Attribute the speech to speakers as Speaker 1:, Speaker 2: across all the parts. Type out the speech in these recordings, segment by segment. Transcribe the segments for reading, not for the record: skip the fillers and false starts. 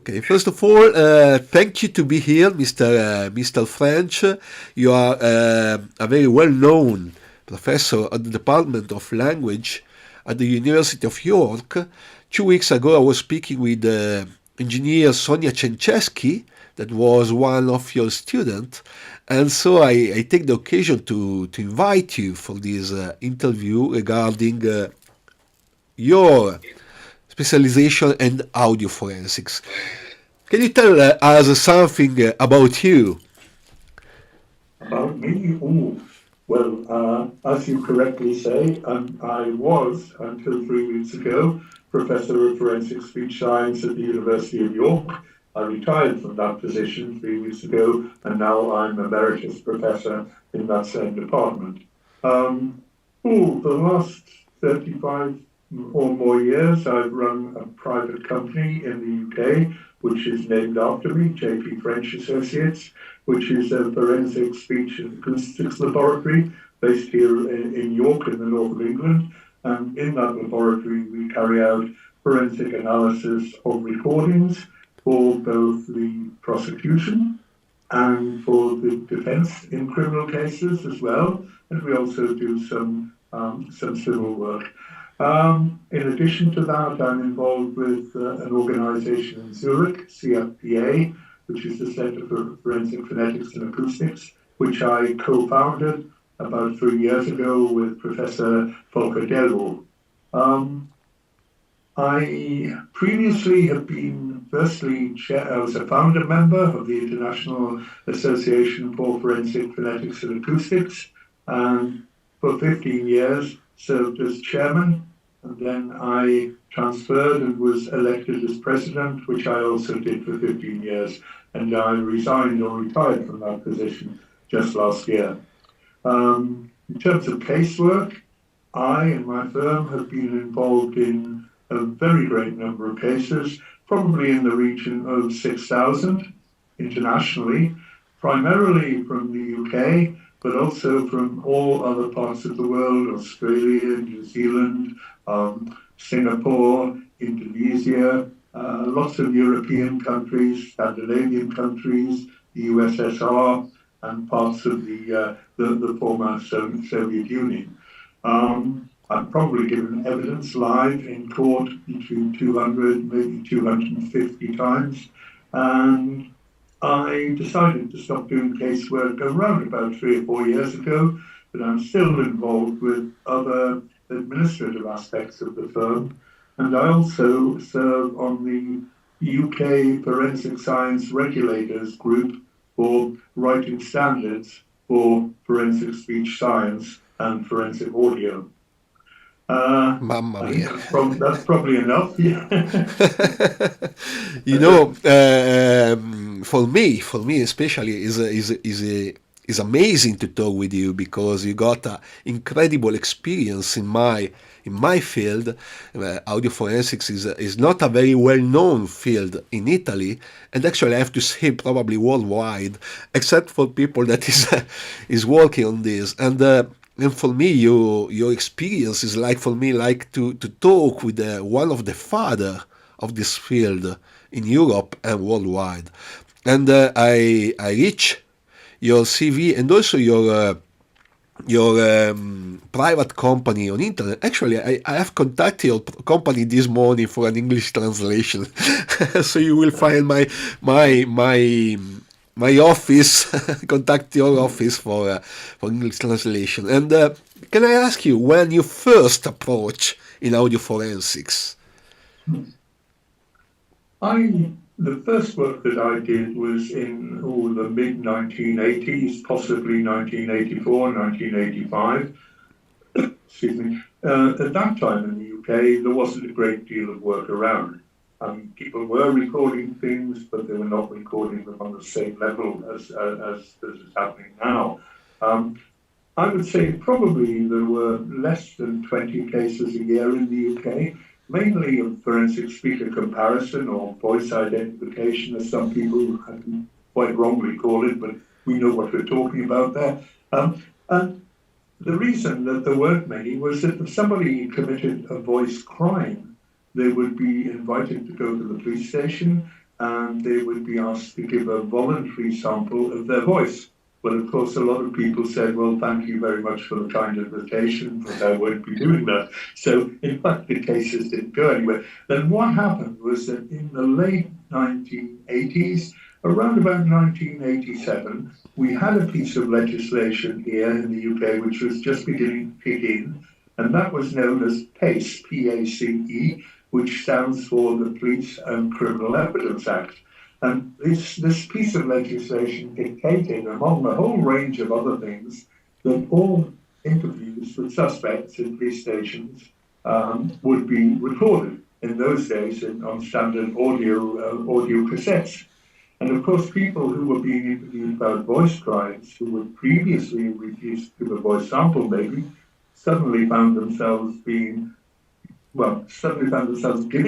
Speaker 1: Okay, first of all, thank you to be here, Mr. French. You are a very well-known professor at the Department of Language at the University of York. 2 weeks ago, I was speaking with engineer Sonia Chencheski, that was one of your students, and so I take the occasion to invite you for this interview regarding your specialization in audio forensics. Can you tell us something about you?
Speaker 2: About me? Oh, well, as you correctly say, I was, until 3 weeks ago, Professor of Forensic Speech Science at the University of York. I retired from that position 3 weeks ago, and now I'm Emeritus Professor in that same department. For the last 35 or more years, I've run a private company in the UK, which is named after me, JP French Associates, which is a forensic speech and acoustics laboratory based here in York in the north of England. And in that laboratory, we carry out forensic analysis of recordings for both the prosecution and for the defense in criminal cases as well. And we also do some civil work. In addition to that, I'm involved with an organization in Zurich, CFPA, which is the Center for Forensic Phonetics and Acoustics, which I co-founded about 3 years ago with Professor Volker Delvo. I previously have been, firstly, I was a founder member of the International Association for Forensic Phonetics and Acoustics, and for 15 years served as chairman, and then I transferred and was elected as president, which I also did for 15 years, and I resigned or retired from that position just last year. In terms of casework, I and my firm have been involved in a very great number of cases, probably in the region of 6,000 internationally, primarily from the UK, but also from all other parts of the world, Australia, New Zealand, Singapore, Indonesia, lots of European countries, Scandinavian countries, the USSR, and parts of the former Soviet Union. I've probably given evidence live in court between 200, maybe 250 times, and I decided to stop doing casework around about 3 or 4 years ago, but I'm still involved with other administrative aspects of the firm, and I also serve on the UK Forensic Science Regulators Group for writing standards for forensic speech science and forensic audio.
Speaker 1: Mamma mia.
Speaker 2: That's probably enough. Yeah.
Speaker 1: You know, for me especially, is amazing to talk with you because you got an incredible experience in my field. Audio forensics is not a very well-known field in Italy, and actually I have to say probably worldwide, except for people that is working on this. And for me, your experience is like to talk with one of the father of this field in Europe and worldwide. And I reach your CV and also your private company on internet. Actually, I have contacted your company this morning for an English translation, so you will find my office, contact your office for English translation. And can I ask you when you first approach in audio forensics?
Speaker 2: The first work that I did was in the mid-1980s, possibly 1984, 1985. Excuse me. At that time in the UK, there wasn't a great deal of work around. People were recording things, but they were not recording them on the same level as is happening now. I would say probably there were less than 20 cases a year in the UK, mainly of forensic speaker comparison or voice identification, as some people quite wrongly call it, but we know what we're talking about there. And the reason that there weren't many was that if somebody committed a voice crime, they would be invited to go to the police station, and they would be asked to give a voluntary sample of their voice. Well, of course, a lot of people said, well, thank you very much for the kind invitation, but I won't be doing that. So, in fact, the cases didn't go anywhere. Then what happened was that in the late 1980s, around about 1987, we had a piece of legislation here in the UK which was just beginning to kick in, and that was known as PACE, P-A-C-E, which stands for the Police and Criminal Evidence Act. And this piece of legislation dictated, among a whole range of other things, that all interviews with suspects in police stations would be recorded. In those days, on standard audio cassettes. And of course, people who were being interviewed about voice crimes, who were previously refused to give a voice sample, maybe, suddenly found themselves giving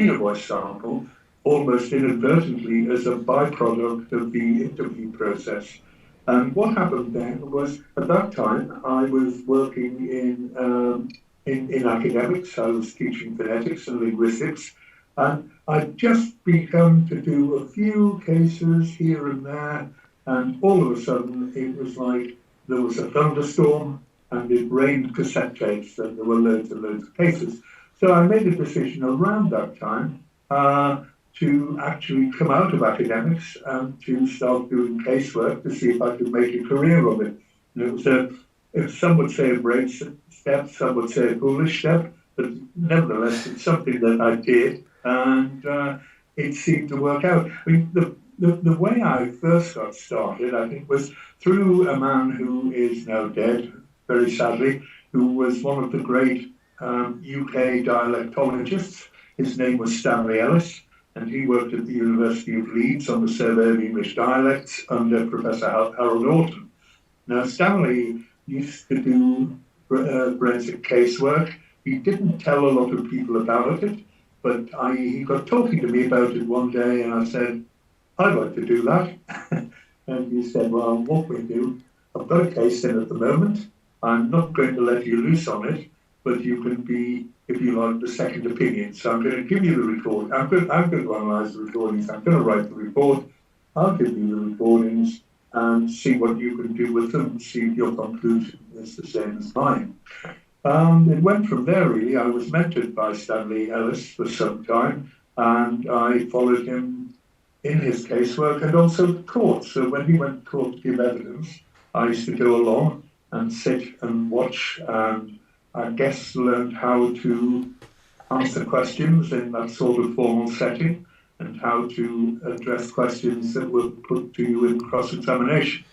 Speaker 2: a voice sample almost inadvertently as a byproduct of the interview process. And what happened then was, at that time, I was working in academics. I was teaching phonetics and linguistics, and I'd just begun to do a few cases here and there, and all of a sudden it was like there was a thunderstorm and it rained cassette tapes, and there were loads and loads of cases. So I made a decision around that time to actually come out of academics and to start doing casework to see if I could make a career of it. And it was if some would say a brave step, some would say a foolish step, but nevertheless, it's something that I did, and it seemed to work out. I mean, the way I first got started, I think, was through a man who is now dead, very sadly, who was one of the great UK dialectologists. His name was Stanley Ellis, and he worked at the University of Leeds on the survey of English dialects under Professor Harold Orton. Now, Stanley used to do forensic casework. He didn't tell a lot of people about it, but he got talking to me about it one day, and I said, I'd like to do that. And he said, well, what we do, I've got a case in at the moment. I'm not going to let you loose on it, but you can be, if you like, the second opinion. So I'm going to give you the recording. I'm going to analyse the recordings. I'm going to write the report. I'll give you the recordings and see what you can do with them and see if your conclusion is the same as mine. It went from there, really. I was mentored by Stanley Ellis for some time, and I followed him in his casework and also the court. So when he went to court to give evidence, I used to go along and sit and watch, and I guess learned how to answer questions in that sort of formal setting and how to address questions that were put to you in cross-examination.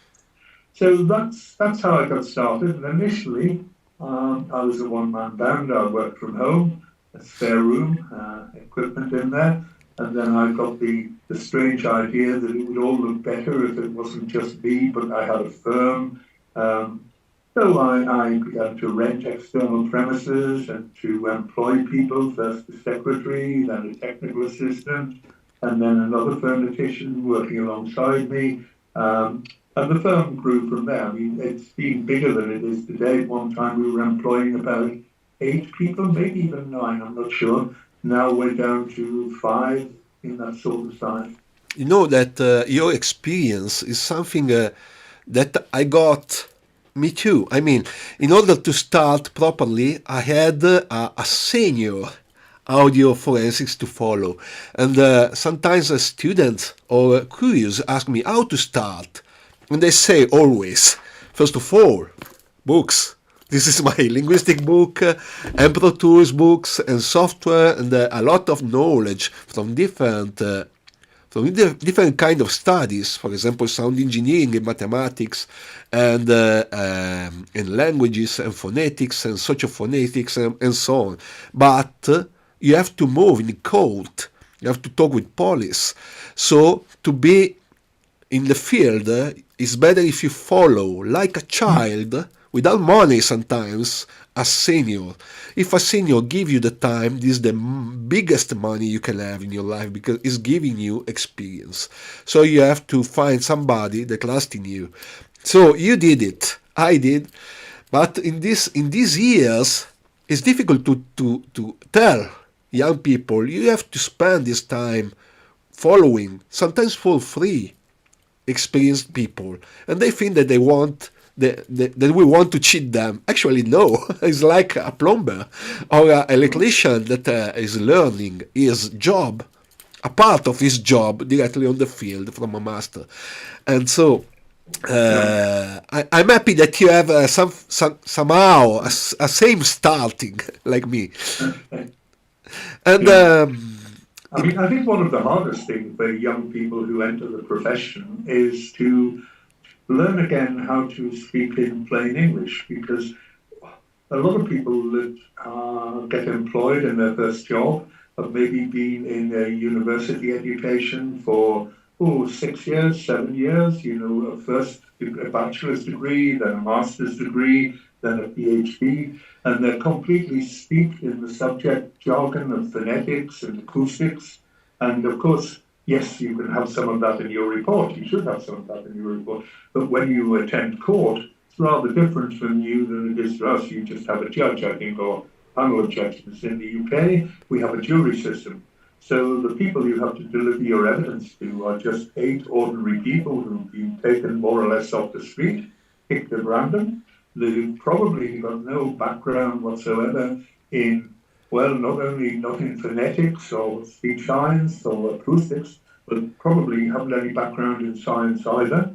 Speaker 2: So that's how I got started. And initially, I was a one-man band. I worked from home, a spare room, equipment in there. And then I got the strange idea that it would all look better if it wasn't just me, but I had a firm. So I began to rent external premises and to employ people, first a secretary, then a technical assistant, and then another phonetician working alongside me. And the firm grew from there. I mean, it's been bigger than it is today. At one time we were employing about 8 people, maybe even 9, I'm not sure. Now we're down to 5 in that sort of size.
Speaker 1: You know that your experience is something that I got. Me too. I mean, in order to start properly, I had a senior audio forensics to follow. And sometimes a student or curious ask me how to start. And they say always, first of all, books. This is my linguistic book, Pro Tools books and software, and a lot of knowledge from different kind of studies, for example, sound engineering and mathematics, and languages and phonetics and sociophonetics and so on. But you have to move in court. You have to talk with police. So to be in the field, it's better if you follow like a child, without money sometimes, a senior. If a senior give you the time, this is the biggest money you can have in your life because it's giving you experience. So you have to find somebody that trusts in you. So you did it. I did. But in these years, it's difficult to tell young people, you have to spend this time following, sometimes for free, experienced people, and they think that that we want to cheat them. Actually, no. It's like a plumber or an electrician that is learning his job, a part of his job directly on the field from a master. And so I'm happy that you have somehow a same starting like me. And
Speaker 2: I think one of the hardest things for young people who enter the profession is to learn again how to speak in plain English, because a lot of people that get employed in their first job have maybe been in a university education for 6 years, 7 years, a bachelor's degree, then a master's degree, then a PhD, and they're completely steeped in the subject jargon of phonetics and acoustics. And of course, yes, you can have some of that in your report. You should have some of that in your report. But when you attend court, it's rather different from you than it is to us. You just have a judge, I think, or panel of judges. In the UK, we have a jury system. So the people you have to deliver your evidence to are just 8 ordinary people who've been taken more or less off the street, picked at random. They've probably got no background whatsoever in, well, not in phonetics or speech science or acoustics, but probably haven't any background in science either.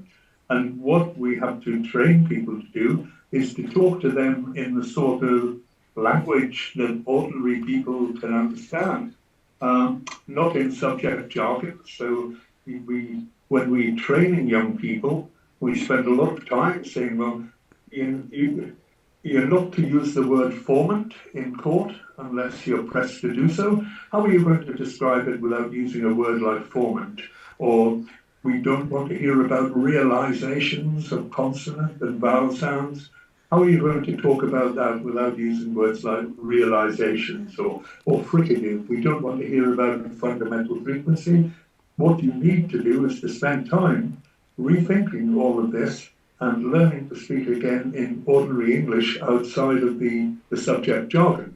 Speaker 2: And what we have to train people to do is to talk to them in the sort of language that ordinary people can understand, not in subject jargon. So when we're training young people, we spend a lot of time saying, well, you're not to use the word formant in court unless you're pressed to do so. How are you going to describe it without using a word like formant? Or we don't want to hear about realizations of consonant and vowel sounds. How are you going to talk about that without using words like realizations or fricative? We don't want to hear about fundamental frequency. What you need to do is to spend time rethinking all of this and learning to speak again in ordinary English outside of the subject jargon.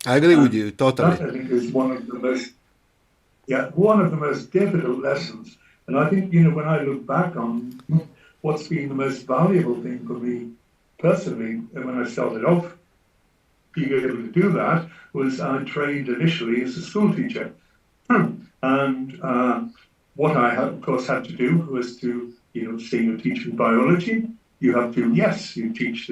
Speaker 1: I agree with you totally.
Speaker 2: That, I think, is one of the most difficult lessons. And I think, when I look back on what's been the most valuable thing for me personally, when I started off being able to do that, was I trained initially as a school teacher. And what I, of course, had to do was to, say you're teaching biology, you have to, yes, you teach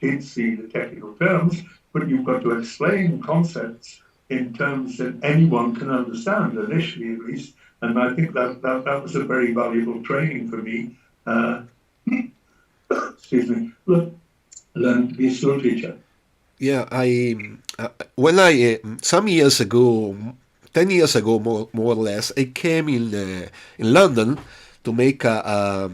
Speaker 2: kids the technical terms, but you've got to explain concepts in terms that anyone can understand, initially at least. And I think that was a very valuable training for me. Excuse me. Learn to be a school teacher.
Speaker 1: Yeah, when I some years ago, 10 years ago, more or less, I came in London to make a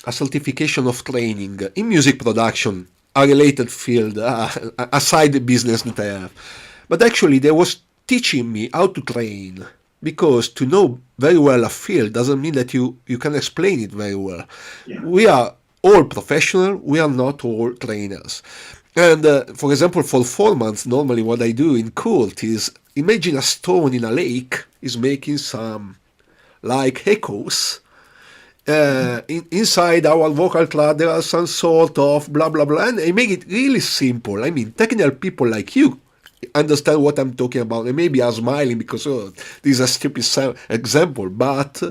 Speaker 1: certification of training in music production, a related field, a side business that I have. But actually, they was teaching me how to train, because to know very well a field doesn't mean that you can explain it very well. Yeah. We are all professional, we are not all trainers. And for example, for 4 months, normally what I do in court is imagine a stone in a lake is making some like echoes. Inside our vocal cloud there are some sort of blah blah blah, and I make it really simple. I mean, technical people like you understand what I'm talking about, and maybe are smiling because this is a stupid example, but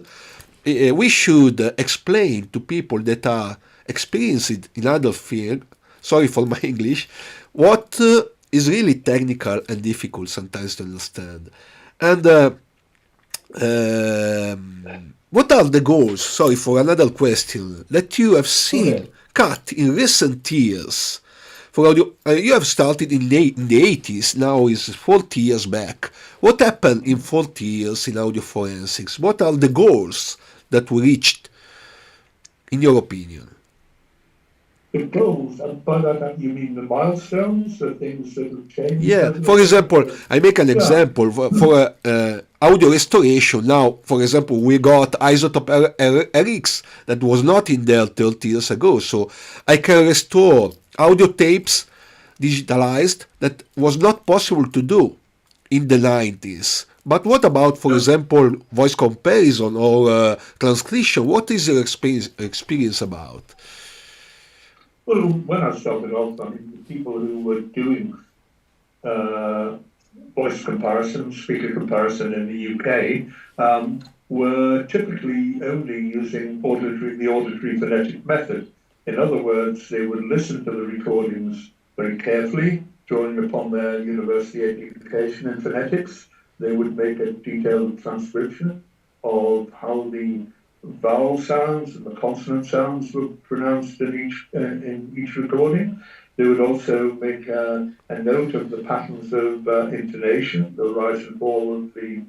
Speaker 1: we should explain to people that are experienced in other field, sorry for my English, what is really technical and difficult sometimes to understand. And what are the goals, sorry for another question, that you have seen cut in recent years? For audio, you have started in the 80s, now is 40 years back. What happened in 40 years in audio forensics? What are the goals that we reached, in your opinion?
Speaker 2: The goals, and by that you mean the milestones, the things that have changed?
Speaker 1: Yeah, for example, I make an example for audio restoration. Now, for example, we got isotope RX that was not in there 30 years ago, so I can restore audio tapes digitalized that was not possible to do in the 90s But what about, for example, voice comparison or transcription? What is your experience about?
Speaker 2: Well, when I started off, I mean, the people who were doing voice comparison, speaker comparison in the UK, were typically only using the auditory phonetic method. In other words, they would listen to the recordings very carefully, drawing upon their university education in phonetics. They would make a detailed transcription of how the vowel sounds and the consonant sounds were pronounced in each recording. They would also make a note of the patterns of intonation, the rise and fall of the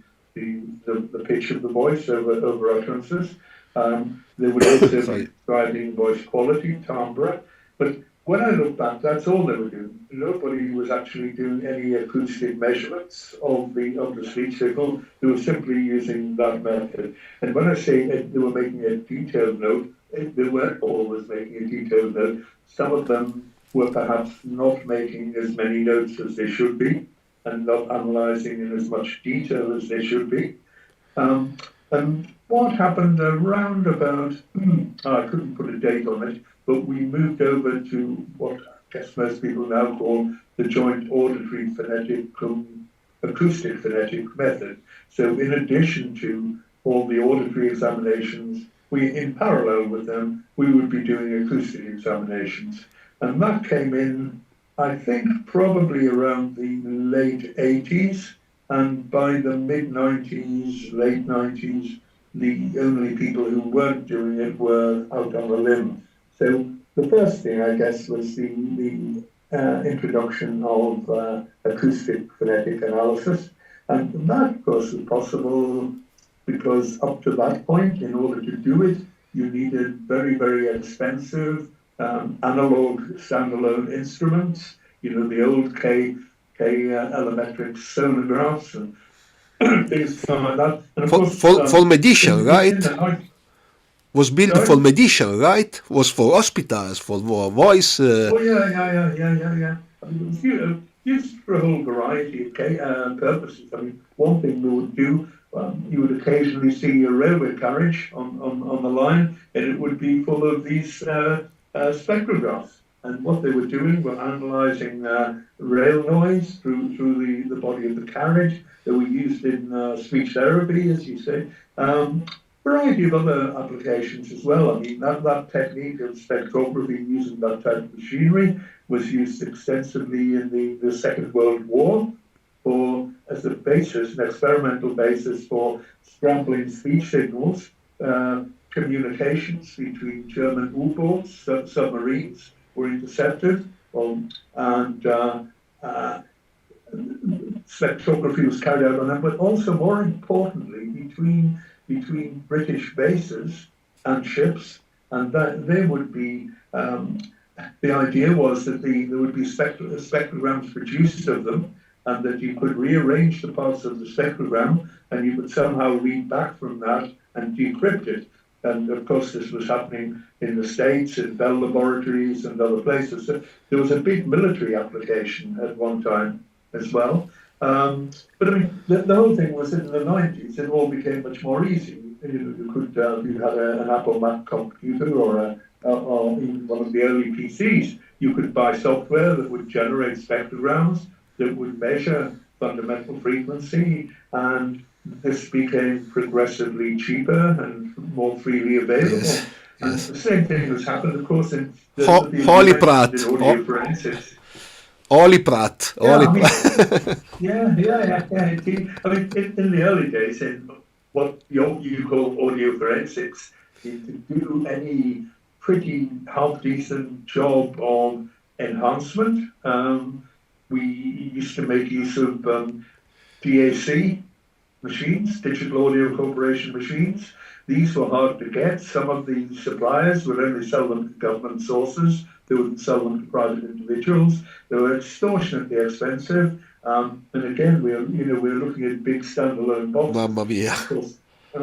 Speaker 2: pitch of the voice over utterances. They would also be describing voice quality, timbre. But when I look back, that's all they were doing. Nobody was actually doing any acoustic measurements of the speech signal. They were simply using that method. And when I say they were making a detailed note, they weren't always making a detailed note. Some of them were perhaps not making as many notes as they should be and not analysing in as much detail as they should be. And what happened around about, I couldn't put a date on it, but we moved over to what I guess most people now call the joint auditory phonetic acoustic phonetic method. So in addition to all the auditory examinations, in parallel with them, we would be doing acoustic examinations. And that came in, I think, probably around the late 80s. And by the mid-90s, late 90s, the only people who weren't doing it were out on a limb. So the first thing, I guess, was the introduction of acoustic phonetic analysis. And that, of course, was possible because up to that point, in order to do it, you needed very, very expensive analog standalone instruments, the old K allometric sonographs and things like that. And of course,
Speaker 1: for medication, right? Was built for medication, right? Was for hospitals, for voice.
Speaker 2: Oh yeah. I mean, it was used for a whole variety of purposes. I mean, one thing we would do, you would occasionally see a railway carriage on the line, and it would be full of these spectrographs. And what they were doing were analysing rail noise through the body of the carriage. They were used in speech therapy, as you say. Variety of other applications as well. I mean, that technique of spectrography using that type of machinery was used extensively in the Second World War as a basis, an experimental basis for scrambling speech signals, communications between German U-boats, submarines were intercepted, and spectrography was carried out on them, but also more importantly, between British bases and ships, and that they would be, the idea was that there would be spectrograms produced of them, and that you could rearrange the parts of the spectrogram, and you could somehow read back from that and decrypt it. And of course, this was happening in the States, in Bell Laboratories and other places. So there was a big military application at one time as well. But I mean, the whole thing was in the 90s, it all became much more easy. You could, if you had an Apple Mac computer or even one of the early PCs, you could buy software that would generate spectrograms, that would measure fundamental frequency, and this became progressively cheaper and more freely available.
Speaker 1: Yes.
Speaker 2: And the same thing has happened, of course, in
Speaker 1: Holy Pratt.
Speaker 2: audio forensics.
Speaker 1: Holy Pratt.
Speaker 2: Yeah. Indeed. I mean, in the early days, in what you call audio forensics, to do any pretty half-decent job of enhancement, we used to make use of DAC machines, Digital Audio Corporation machines. These were hard to get. Some of the suppliers would only sell them to government sources. They wouldn't sell them to private individuals. They were extortionately expensive. And again, we're looking at big standalone boxes.
Speaker 1: Mamma mia.
Speaker 2: Of course,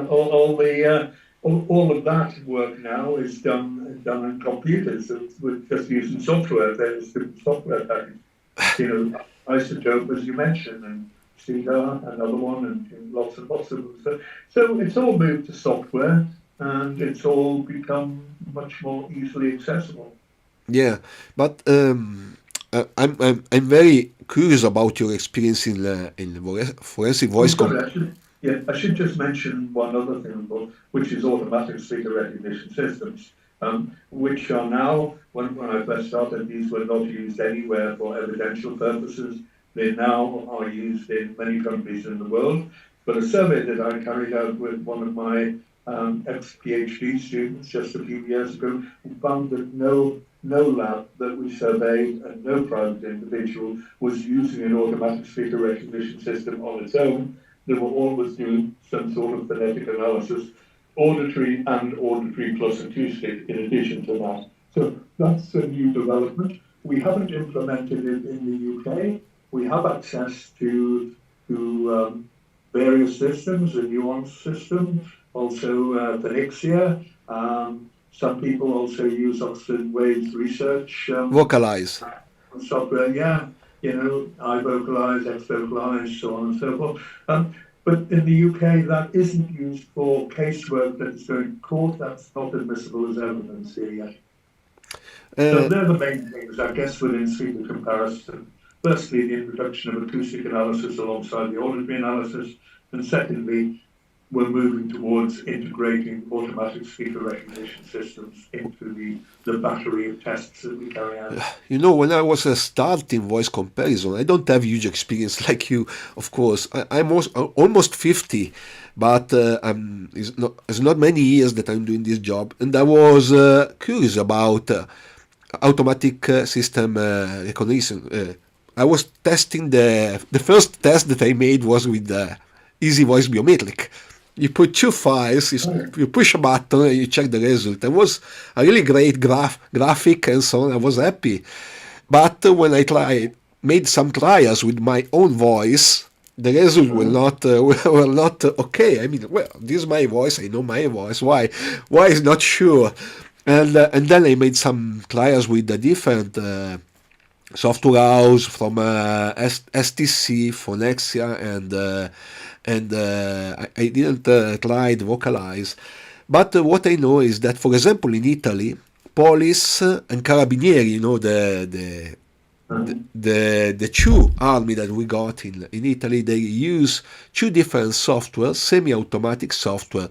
Speaker 2: all of that work now is done on computers. So we're just using software. There's different software package. Isotope, as you mentioned, and CEDAR, another one, and lots and lots of them. So it's all moved to software, and it's all become much more easily accessible.
Speaker 1: Yeah, but I'm very curious about your experience in forensic
Speaker 2: Oh,
Speaker 1: voice.
Speaker 2: sorry, I should just mention one other thing, which is automatic speaker recognition systems, which are now, when I first started, these were not used anywhere for evidential purposes. They now are used in many countries in the world. But a survey that I carried out with one of my ex-PhD students just a few years ago found that no lab that we surveyed and no private individual was using an automatic speaker recognition system on its own. They were always doing some sort of phonetic analysis, auditory and auditory plus acoustic in addition to that. So that's a new development. We haven't implemented it in the UK. We have access to various systems, the Nuance system, also Phoenixia. Some people also use Oxford Waves research
Speaker 1: Vocalize.
Speaker 2: software. Yeah, I vocalize, X vocalize, so on and so forth. But in the UK, that isn't used for casework that is going to court. That's not admissible as evidence here yet. So they're the main things, I guess, within speaker comparison. Firstly, the introduction of acoustic analysis alongside the auditory analysis, and secondly, we're moving towards integrating automatic speaker recognition systems into the battery of tests that we carry out.
Speaker 1: When I was starting voice comparison, I don't have huge experience like you, of course. I'm almost 50, but it's not many years that I'm doing this job, and I was curious about automatic system recognition. I was testing the first test that I made was with Easy Voice Biometric. You put two files, you push a button, and you check the result. It was a really great graphic and so on. I was happy. But when I made some trials with my own voice, the results were not okay. I mean, well, this is my voice. I know my voice. Why is not sure? And then I made some trials with the different software house from STC, Phonexia, and I didn't try to vocalize. But what I know is that, for example, in Italy, police and carabinieri, the two army that we got in Italy, they use two different software, semi-automatic software,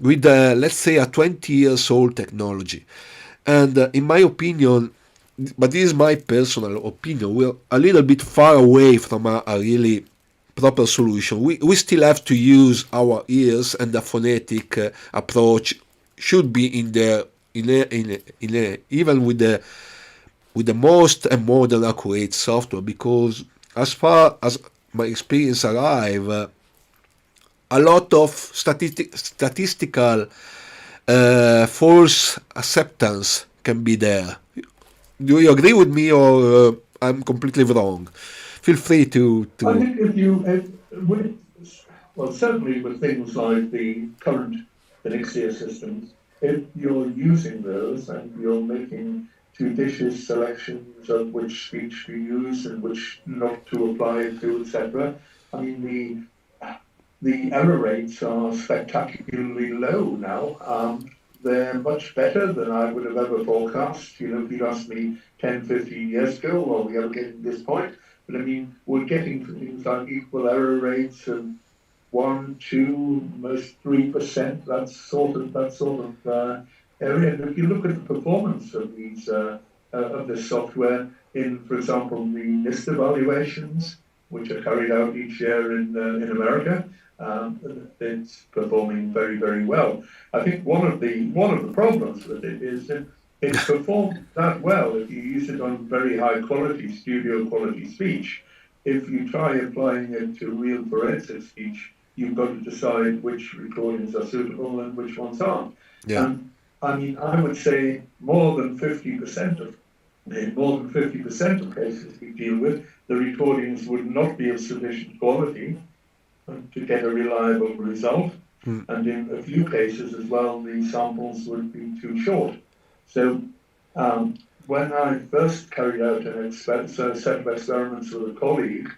Speaker 1: with let's say a 20 years old technology. And in my opinion, but this is my personal opinion, we're a little bit far away from a really proper solution. We still have to use our ears, and the phonetic approach should be in there, even with the most and modern accurate software, because as far as my experience arrive, a lot of statistical false acceptance can be there. Do you agree with me, or I'm completely wrong? Feel free to.
Speaker 2: I think certainly with things like the current Phoenixia systems, if you're using those and you're making judicious selections of which speech to use and which not to apply it to, etc., I mean, the error rates are spectacularly low now. They're much better than I would have ever forecast. If you'd asked me 10, 15 years ago, well, we ever getting to this point. But I mean, we're getting to things like equal error rates of 1, 2, most 3%. That sort of area. And if you look at the performance of these of this software in, for example, the NIST evaluations, which are carried out each year in America, it's performing very, very well. I think one of the problems with it is that it performs that well if you use it on very high quality, studio quality speech. If you try applying it to real forensic speech, you've got to decide which recordings are suitable and which ones aren't.
Speaker 1: Yeah.
Speaker 2: And I mean, I would say more than 50% of cases we deal with, the recordings would not be of sufficient quality to get a reliable result. And in a few cases as well, the samples would be too short. So when I first carried out a set of experiments with a colleague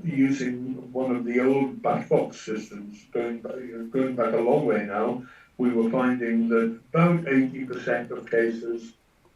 Speaker 2: using one of the old bat box systems, going back a long way now, we were finding that about 80% of cases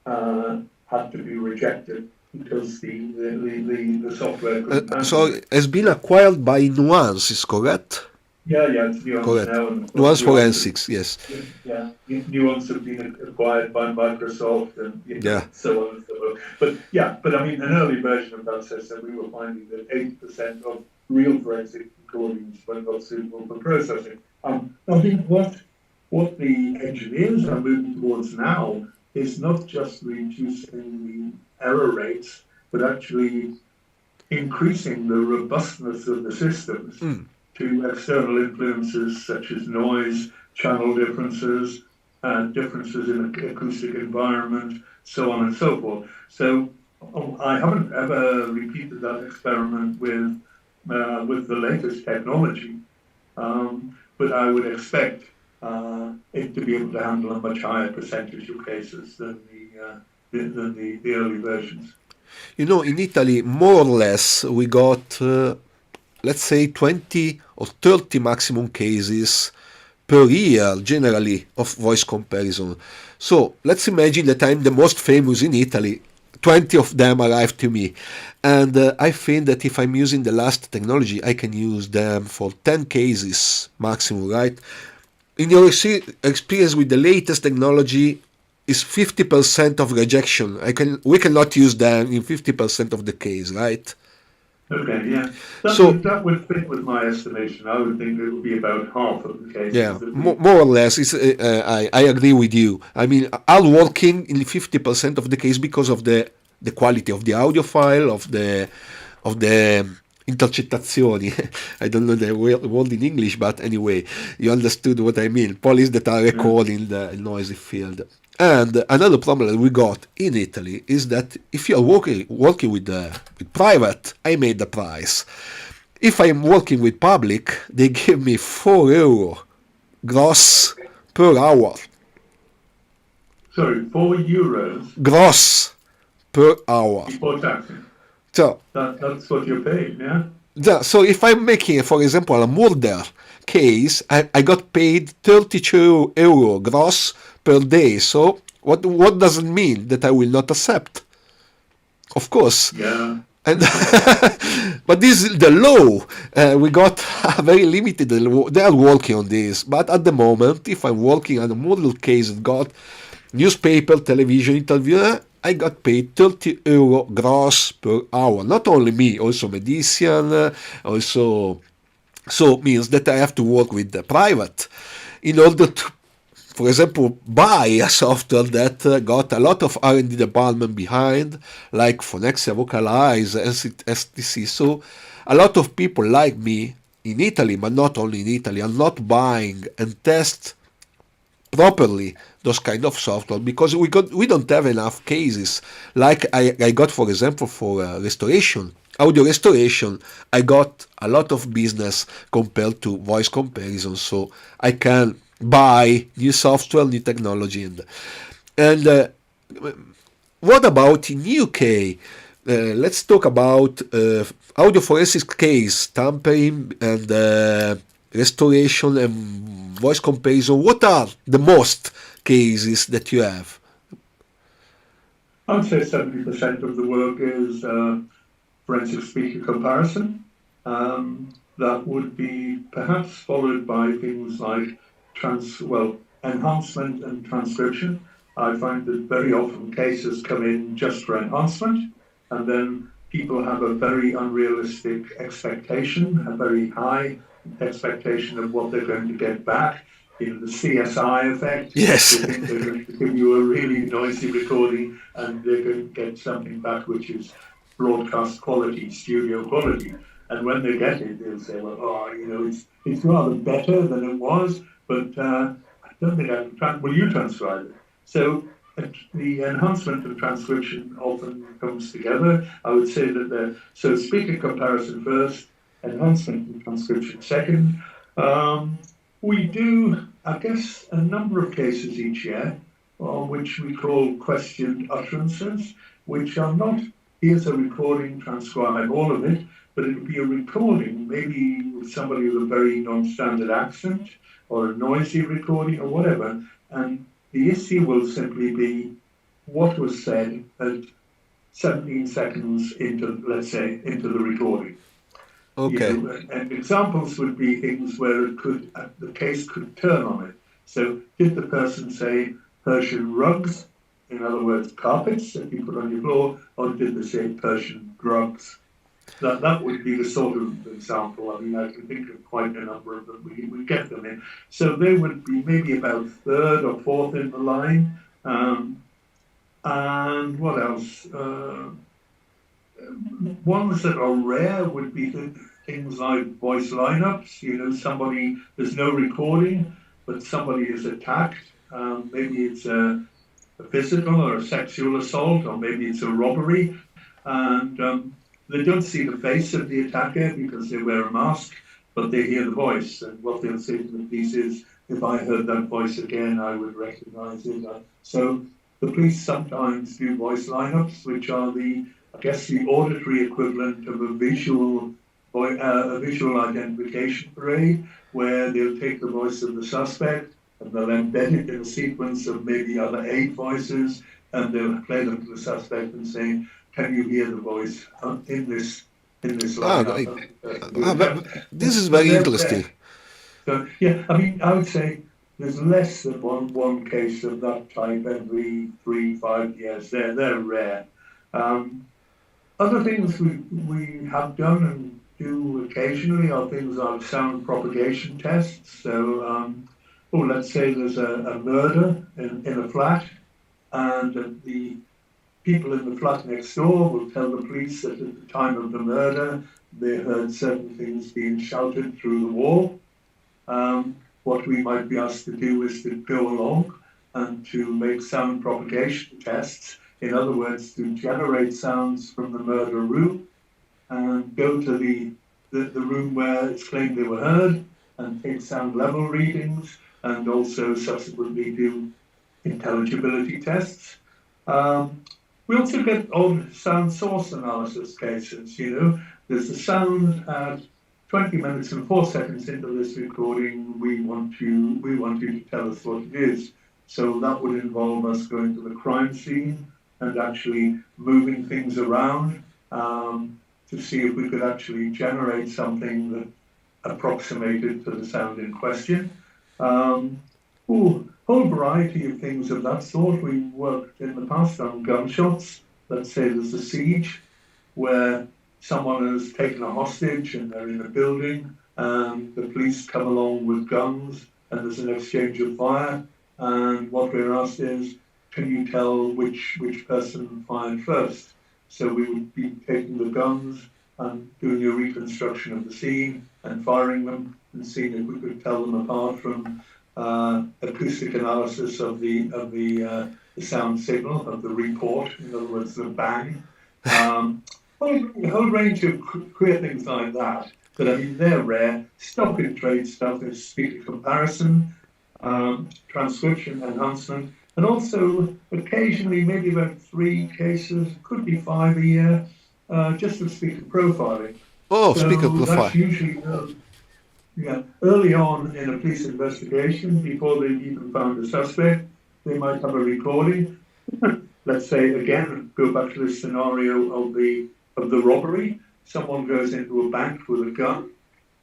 Speaker 2: had to be rejected because the software couldn't
Speaker 1: So
Speaker 2: handle it.
Speaker 1: it's been acquired by Nuance, is correct?
Speaker 2: Yeah, it's Nuance
Speaker 1: Correct.
Speaker 2: now, and of course
Speaker 1: Nuance
Speaker 2: Nuance,
Speaker 1: Forensics, yes.
Speaker 2: yeah, Nuance have been acquired by Microsoft, and
Speaker 1: Yeah.
Speaker 2: so on and so forth. But I mean, an early version of that system, we were finding that 80% of real forensic recordings were not suitable for processing. I think what the engineers are moving towards now is not just reducing the error rates, but actually increasing the robustness of the systems to external influences such as noise, channel differences, differences in acoustic environment, so on and so forth. So I haven't ever repeated that experiment with the latest technology, but I would expect it to be able to handle a much higher percentage of cases than the early versions.
Speaker 1: You know, in Italy, more or less, we got, let's say, 20 or 30 maximum cases per year, generally, of voice comparison. So let's imagine that I'm the most famous in Italy. 20 of them arrive to me. And I think that if I'm using the last technology, I can use them for 10 cases maximum, right? In your experience with the latest technology, is 50% of rejection. We cannot use them in 50% of the case, right?
Speaker 2: Okay, yeah. That would fit with my estimation. I would think it would be about half of the cases.
Speaker 1: Yeah, more or less. I agree with you. I mean, I'm working in 50% of the case because of the quality of the audio file, of the intercettazioni. I don't know the word in English, but anyway, you understood what I mean. Police that are recording the noisy field. And another problem that we got in Italy is that if you are working with private, I made the price. If I'm working with public, they give me €4 gross per hour.
Speaker 2: Sorry, €4
Speaker 1: gross per hour.
Speaker 2: Before taxing.
Speaker 1: So
Speaker 2: that's what you're paid, yeah?
Speaker 1: Yeah, so if I'm making, for example, a murder case, I got paid €32 gross per day. So what does it mean? That I will not accept? Of course.
Speaker 2: Yeah.
Speaker 1: And but this is the law. We got very limited. They are working on this, but at the moment, if I'm working on a murder case that got newspaper, television interview, I got paid €30 gross per hour. Not only me, also medician, also. So it means that I have to work with the private in order to, for example, buy a software that got a lot of R&D department behind, like Phonexia, Vocalize, STC. So a lot of people like me in Italy, but not only in Italy, are not buying and test properly those kind of software because we don't have enough cases. Like I got, for example, for restoration, audio restoration, I got a lot of business compared to voice comparison, so I can buy new software, new technology, and what about in UK? Let's talk about audio forensics case, tampering and restoration and voice comparison. What are the most cases that you have?
Speaker 2: I'd say 70% of the work is forensic speaker comparison. That would be perhaps followed by things like enhancement and transcription. I find that very often cases come in just for enhancement, and then people have a very unrealistic expectation, a very high expectation of what they're going to get back. You know, the CSI effect.
Speaker 1: Yes.
Speaker 2: They think they're going to give you a really noisy recording and they're going to get something back which is broadcast quality, studio quality. And when they get it, they'll say, well, it's rather better than it was, but I don't think I can. Will you transcribe it? So the enhancement and transcription often comes together. I would say that so speaker comparison first, enhancement and transcription second. We do, I guess, a number of cases each year, which we call questioned utterances, which are not, here's a recording, transcribe all of it, but it would be a recording, maybe with somebody with a very non-standard accent or a noisy recording or whatever, and the issue will simply be what was said at 17 seconds into, let's say, into the recording.
Speaker 1: Okay.
Speaker 2: You know, and examples would be things where it could, the case could turn on it. So did the person say Persian rugs, in other words, carpets that you put on your floor, or did they say Persian drugs? That would be the sort of example. I mean, I can think of quite a number of them. We get them in. So they would be maybe about third or fourth in the line. And what else? Ones that are rare would be things like voice lineups. You know, somebody, there's no recording, but somebody is attacked. Maybe it's a physical or a sexual assault, or maybe it's a robbery. And they don't see the face of the attacker because they wear a mask, but they hear the voice. And what they'll say to the police is, if I heard that voice again, I would recognize it. So the police sometimes do voice lineups, which are the auditory equivalent of a visual identification parade, where they'll take the voice of the suspect and they'll embed it in a sequence of maybe other 8 voices, and they'll play them to the suspect and say, "Can you hear the voice in this lineup?"
Speaker 1: This is very interesting.
Speaker 2: So yeah, I mean, I would say there's less than one case of that type every 3-5 years. They're rare. Other things we have done and do occasionally are things like sound propagation tests. So, let's say there's a murder in a flat, and the people in the flat next door will tell the police that at the time of the murder, they heard certain things being shouted through the wall. What we might be asked to do is to go along and to make sound propagation tests. In other words, to generate sounds from the murder room and go to the room where it's claimed they were heard and take sound level readings, and also subsequently do intelligibility tests. We also get odd sound source analysis cases. You know, there's a sound at 20 minutes and 4 seconds into this recording. We want you to tell us what it is. So that would involve us going to the crime scene and actually moving things around to see if we could actually generate something that approximated to the sound in question. Whole variety of things of that sort. We've worked in the past on gunshots. Let's say there's a siege where someone has taken a hostage and they're in a building, and the police come along with guns and there's an exchange of fire. And what we're asked is, can you tell which person fired first? So we would be taking the guns and doing a reconstruction of the scene and firing them and seeing if we could tell them apart from acoustic analysis of the sound signal of the report. In other words, the bang. A whole range of queer things like that. But I mean, they're rare. Stock in trade stuff is speaker comparison, transcription enhancement, and also occasionally, maybe about 3 cases, could be 5 a year, just of speaker profiling.
Speaker 1: Speaker profile.
Speaker 2: That's usually early on in a police investigation, before they've even found a suspect, they might have a recording. Let's say, again, go back to the scenario of the robbery. Someone goes into a bank with a gun.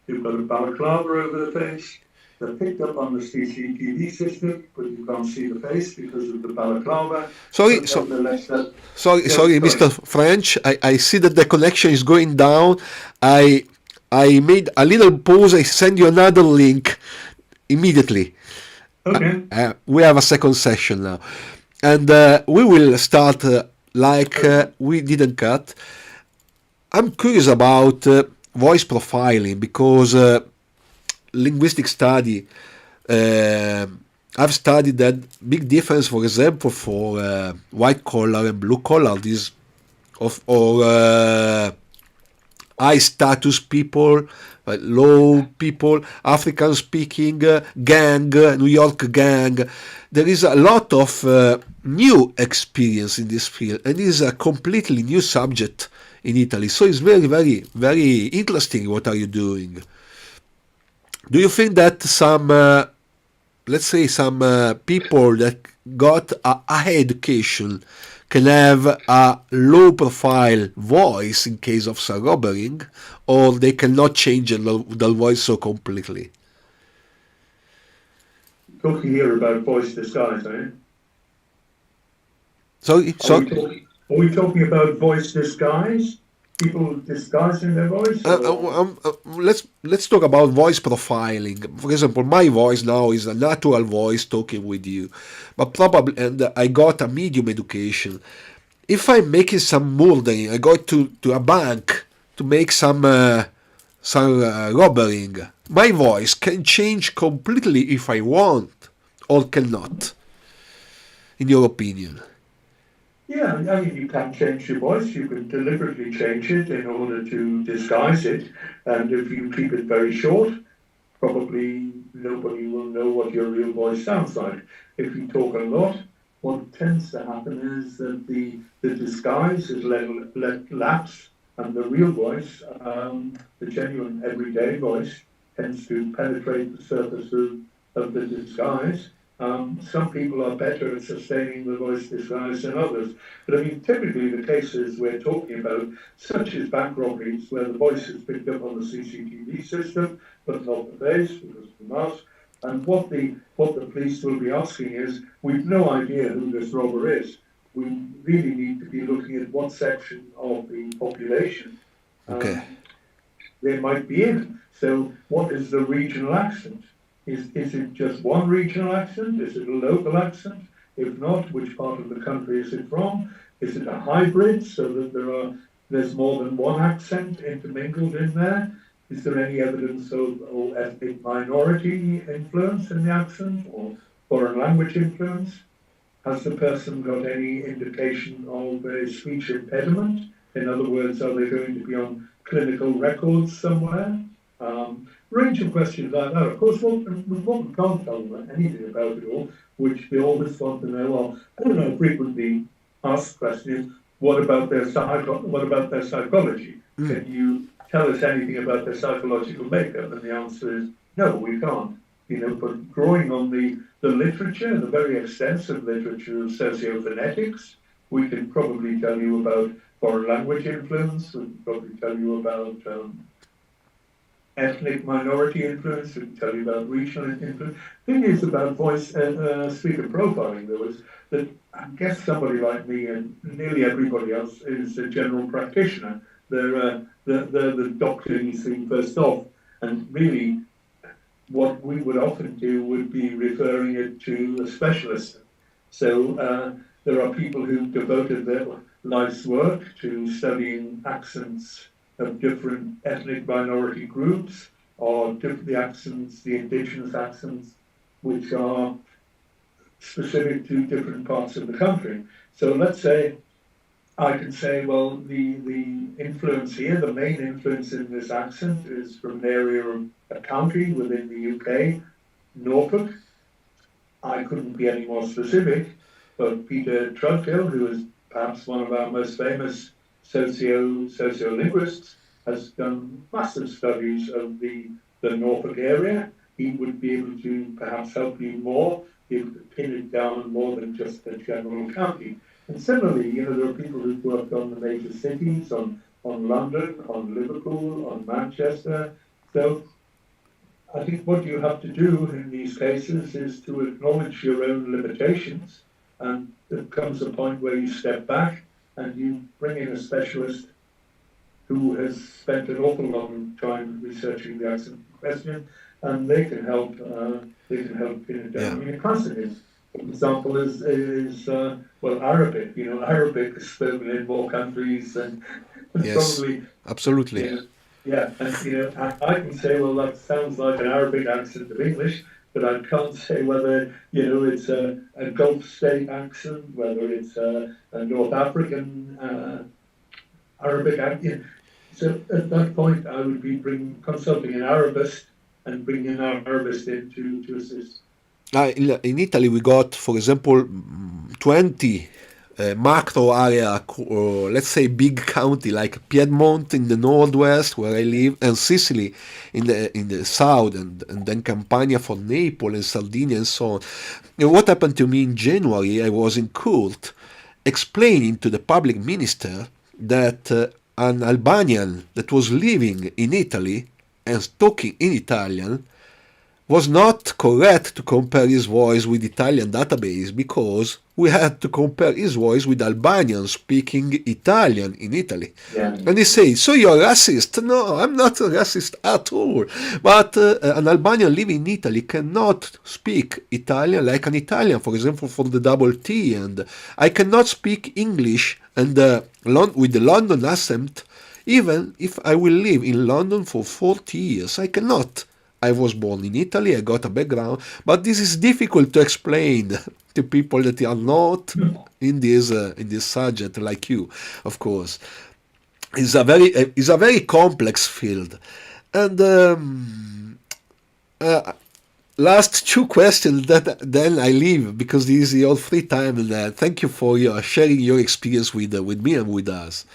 Speaker 2: They've got a balaclava over the face. They're picked up on the CCTV system, but you can't see the face because of the balaclava. Sorry,
Speaker 1: Mr. French. I see that the connection is going down. I made a little pause. I send you another link immediately.
Speaker 2: Okay.
Speaker 1: We have a second session now. And we will start we didn't cut. I'm curious about voice profiling because linguistic study, I've studied that big difference, for example, for white collar and blue collar, high status people, low people, African speaking, gang, New York gang. There is a lot of new experience in this field, and it is a completely new subject in Italy. So it's very, very, very interesting. What are you doing? Do you think that some, let's say, some people that got a high education can have a low-profile voice in case of some robbering, or they cannot change their voice so completely?
Speaker 2: Talking here about voice disguise, eh?
Speaker 1: Sorry,
Speaker 2: Are we talking about voice disguise? People disguising their voice?
Speaker 1: let's talk about voice profiling. For example, my voice now is a natural voice talking with you, but probably, and I got a medium education. If I'm making some murdering, I go to a bank to make some robbering. My voice can change completely if I want, or cannot. In your opinion?
Speaker 2: Yeah, I mean, you can change your voice. You can deliberately change it in order to disguise it. And if you keep it very short, probably nobody will know what your real voice sounds like. If you talk a lot, what tends to happen is that the disguise is let lapse, and the real voice, the genuine everyday voice, tends to penetrate the surface of the disguise. Some people are better at sustaining the voice disguise than others. But I mean, typically the cases we're talking about, such as bank robberies, where the voice is picked up on the CCTV system, but not the face because of the mask. And what the police will be asking is, we've no idea who this robber is. We really need to be looking at what section of the population they might be in. So what is the regional accent? Is it just one regional accent? Is it a local accent? If not, which part of the country is it from? Is it a hybrid so that there's more than one accent intermingled in there? Is there any evidence of ethnic minority influence in the accent or foreign language influence? Has the person got any indication of a speech impediment? In other words, are they going to be on clinical records somewhere? Range of questions like that. Of course, what we can't tell them anything about it all, which they always want to know. Well, I don't know, frequently asked question is, what about their psychology? Can you tell us anything about their psychological makeup? And the answer is, no, we can't. But drawing on the literature, the very extensive literature of sociophonetics, we can probably tell you about foreign language influence, we can probably tell you about ethnic minority influence, we can tell you about regional influence. The thing is about voice speaker profiling, though, is that I guess somebody like me and nearly everybody else is a general practitioner. They're the doctoring thing first off, and really what we would often do would be referring it to a specialist. So there are people who've devoted their life's work to studying accents of different ethnic minority groups, or the accents, the indigenous accents, which are specific to different parts of the country. So let's say I can say, well, the influence here, the main influence in this accent is from an area of a county within the UK, Norfolk. I couldn't be any more specific, but Peter Trudgill, who is perhaps one of our most famous sociolinguists, has done massive studies of the Norfolk area. He would be able to perhaps help you more, be able to pin it down more than just a general county. And similarly, there are people who've worked on the major cities, on London, on Liverpool, on Manchester. So I think what you have to do in these cases is to acknowledge your own limitations, and there comes a point where you step back and you bring in a specialist who has spent an awful long time researching the accent question, and they can help pin it down. Yeah. I mean, a classic example is Arabic. Arabic is spoken in more countries than
Speaker 1: yes,
Speaker 2: probably.
Speaker 1: Absolutely.
Speaker 2: Yeah, and I can say, well, that sounds like an Arabic accent of English, but I can't say whether it's a Gulf state accent, whether it's a North African Arabic accent. So at that point, I would be consulting an Arabist and bringing an Arabist in to assist.
Speaker 1: In Italy, we got, for example, 20 macro area, let's say big county like Piedmont in the northwest where I live, and Sicily in the south, and then Campania for Naples and Sardinia and so on. And what happened to me in January, I was in court explaining to the public minister that an Albanian that was living in Italy and talking in Italian was not correct to compare his voice with Italian database, because we had to compare his voice with Albanians speaking Italian in Italy.
Speaker 2: Yeah.
Speaker 1: And he says, so you're racist? No, I'm not a racist at all. But an Albanian living in Italy cannot speak Italian like an Italian, for example, for the double T. And I cannot speak English and with the London accent, even if I will live in London for 40 years. I cannot. I was born in Italy, I got a background, but this is difficult to explain to people that are not in this subject like you, of course. It's a very complex field. And last two questions, that then I leave because this is your free time, and thank you for sharing your experience with me and with us.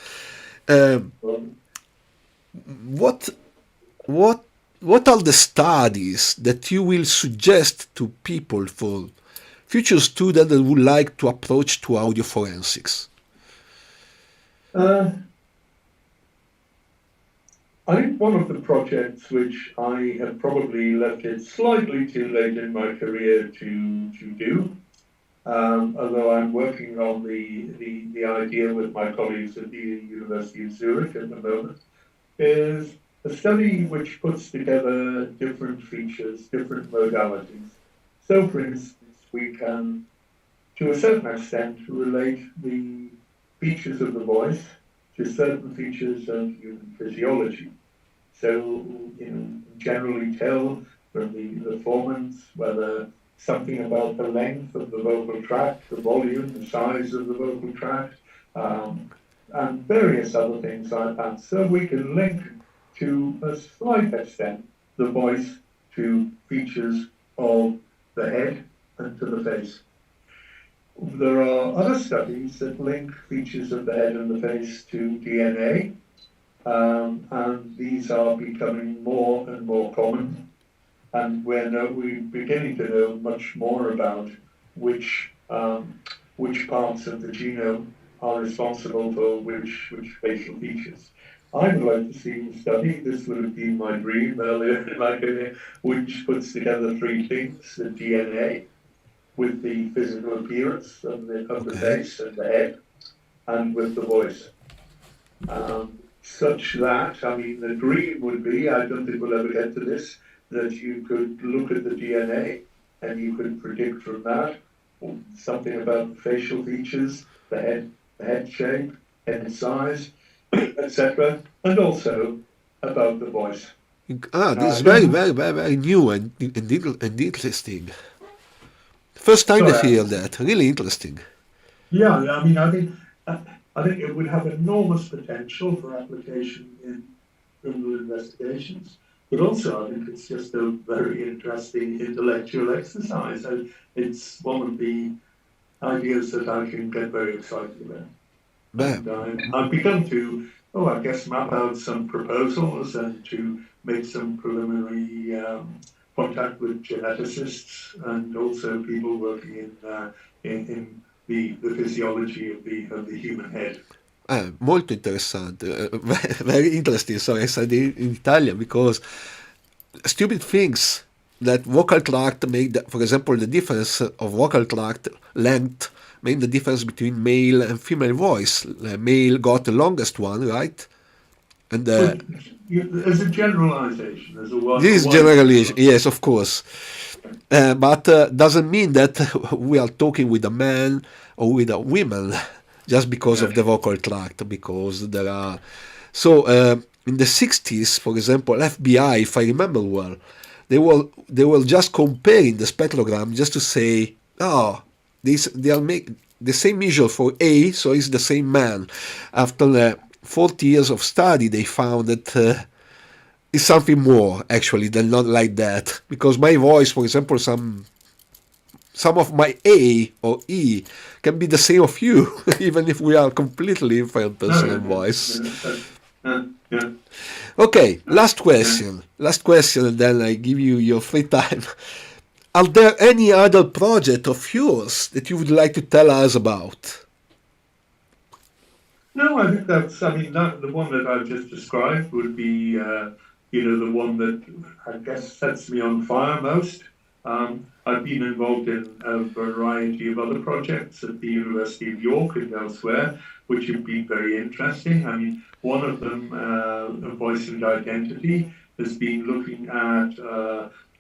Speaker 1: What are the studies that you will suggest to people, for future students that would like to approach to audio forensics?
Speaker 2: I think one of the projects which I have probably left it slightly too late in my career to do, although I'm working on the idea with my colleagues at the University of Zurich at the moment, is a study which puts together different features, different modalities. So, for instance, we can, to a certain extent, relate the features of the voice to certain features of human physiology. So, generally tell from the formants whether something about the length of the vocal tract, the volume, the size of the vocal tract, and various other things like that. So we can link to a slight extent the voice to features of the head and to the face. There are other studies that link features of the head and the face to DNA, and these are becoming more and more common, and we're beginning to know much more about which parts of the genome are responsible for which facial features. I would like to see a study, this would have been my dream earlier in my career, which puts together three things: the DNA with the physical appearance of the face and the head, and with the voice. Such that, the dream would be, I don't think we'll ever get to this, that you could look at the DNA and you could predict from that something about the facial features, the head shape, head size, etc., and also about the voice.
Speaker 1: This is very, very, very, very new and interesting. First time I hear that. Really interesting.
Speaker 2: Yeah, I think it would have enormous potential for application in criminal investigations, but also I think it's just a very interesting intellectual exercise. And it's one of the ideas that I can get very excited about. And I've begun to, map out some proposals and to make some preliminary contact with geneticists and also people working in the physiology of the human head.
Speaker 1: Molto interessante, very interesting. So I said in Italian because stupid things that vocal tract make, for example, the difference of vocal tract length made the difference between male and female voice. Male got the longest one, right? And
Speaker 2: as a generalization, as a wide,
Speaker 1: this is generalization, yes, of course. But doesn't mean that we are talking with a man or with a woman just because of the vocal tract, because there are... So in the 60s, for example, FBI, if I remember well, they were just comparing the spectrogram just to say, they are making the same measure for A, so it's the same man. After 40 years of study, they found that it's something more, actually, than not like that. Because my voice, for example, some some of my A or E can be the same of you, even if we are completely different person and voice.
Speaker 2: Yeah.
Speaker 1: Okay, last question. Last question, and then I give you your free time. Are there any other project of yours that you would like to tell us about?
Speaker 2: No, I think that's, I mean, that the one that I've just described would be, the one that I guess sets me on fire most. I've been involved in a variety of other projects at the University of York and elsewhere, which have been very interesting. I mean, one of them, Voice and Identity, has been looking at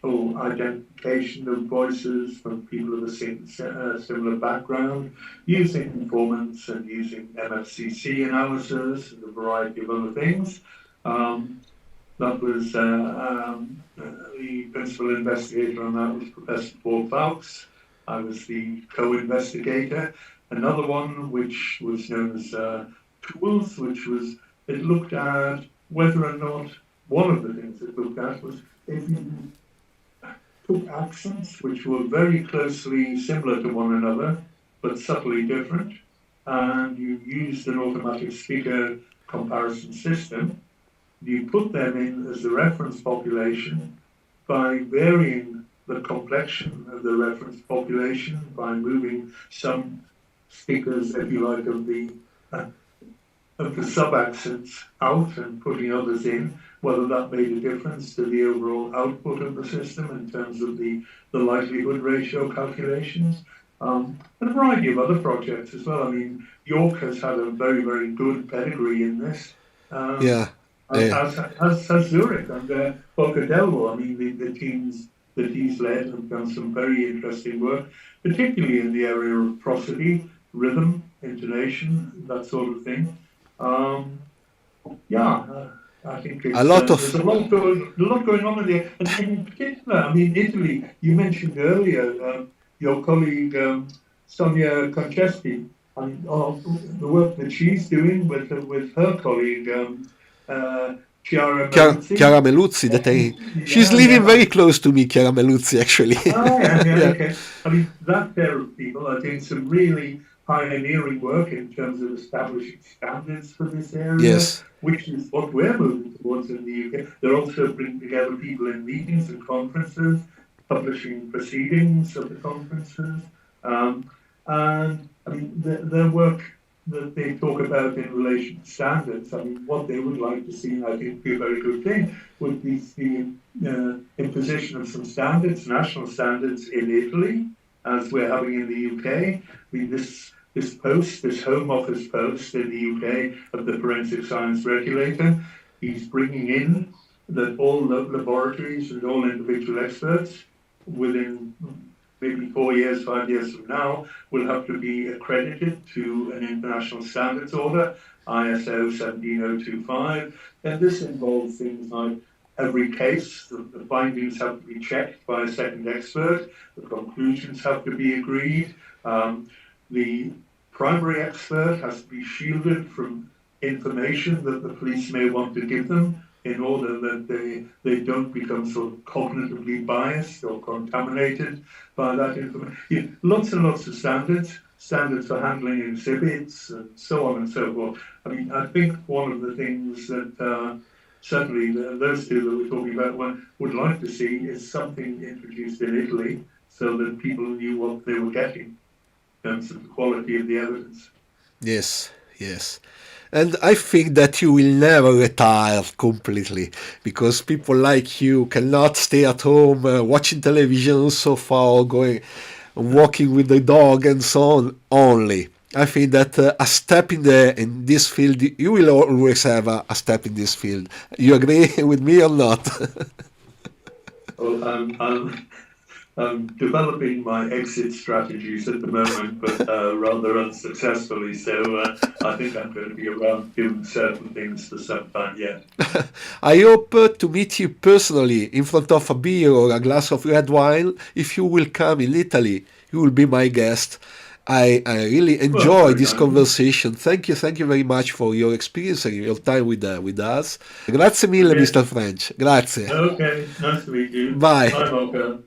Speaker 2: identification of voices from people of a similar background, using informants and using MFCC analysis and a variety of other things. That was the principal investigator on that was Professor Paul Fawkes. I was the co-investigator. Another one, which was known as Tools, it looked at whether or not, one of the things it looked at was if you took accents which were very closely similar to one another, but subtly different, and you used an automatic speaker comparison system, you put them in as the reference population by varying the complexion of the reference population, by moving some speakers, if you like, of the sub-accents out and putting others in, whether that made a difference to the overall output of the system in terms of the likelihood ratio calculations. And a variety of other projects as well. I mean, York has had a very, very good pedigree in this. As has Zurich and Bocadello. I mean, the teams that he's led have done some very interesting work, particularly in the area of prosody, rhythm, intonation, that sort of thing. I think there's a lot going on in there. And in particular, I mean, Italy, you mentioned earlier, your colleague Sonia Conchesti, and the work that she's doing with her colleague Chiara
Speaker 1: Meluzzi. She's living very close to me, Chiara Meluzzi, actually.
Speaker 2: Okay. I mean, that pair of people are doing some really pioneering work in terms of establishing standards for this area, which is what we're moving towards in the UK. They're also bringing together people in meetings and conferences, publishing proceedings of the conferences, and I mean, their work that they talk about in relation to standards, I mean, what they would like to see, and I think be a very good thing, would be the imposition of some standards, national standards in Italy, as we're having in the UK. I mean, this Home Office post in the UK of the Forensic Science Regulator, he's bringing in that all laboratories and all individual experts within maybe 4 years, 5 years from now, will have to be accredited to an international standards order, ISO 17025. And this involves things like every case, the findings have to be checked by a second expert, the conclusions have to be agreed, the primary expert has to be shielded from information that the police may want to give them in order that they don't become sort of cognitively biased or contaminated by that information. Lots and lots of standards for handling exhibits and so on and so forth. I mean, I think one of the things that certainly those two that we're talking about would like to see is something introduced in Italy so that people knew what they were getting in terms of the quality of the evidence.
Speaker 1: Yes. And I think that you will never retire completely, because people like you cannot stay at home watching television so far, or walking with the dog and so on only. I think that a step in this field, you will always have a step in this field. You agree with me or not?
Speaker 2: Well, I'm developing my exit strategies at the moment, but rather unsuccessfully. So I think I'm going to be around doing certain things for some time yet.
Speaker 1: I hope to meet you personally in front of a beer or a glass of red wine. If you will come in Italy, you will be my guest. I really enjoy this conversation. Thank you very much for your experience and your time with us. Grazie mille, Mr. French. Grazie.
Speaker 2: Okay, nice to meet you.
Speaker 1: Bye.
Speaker 2: Bye, Mocha.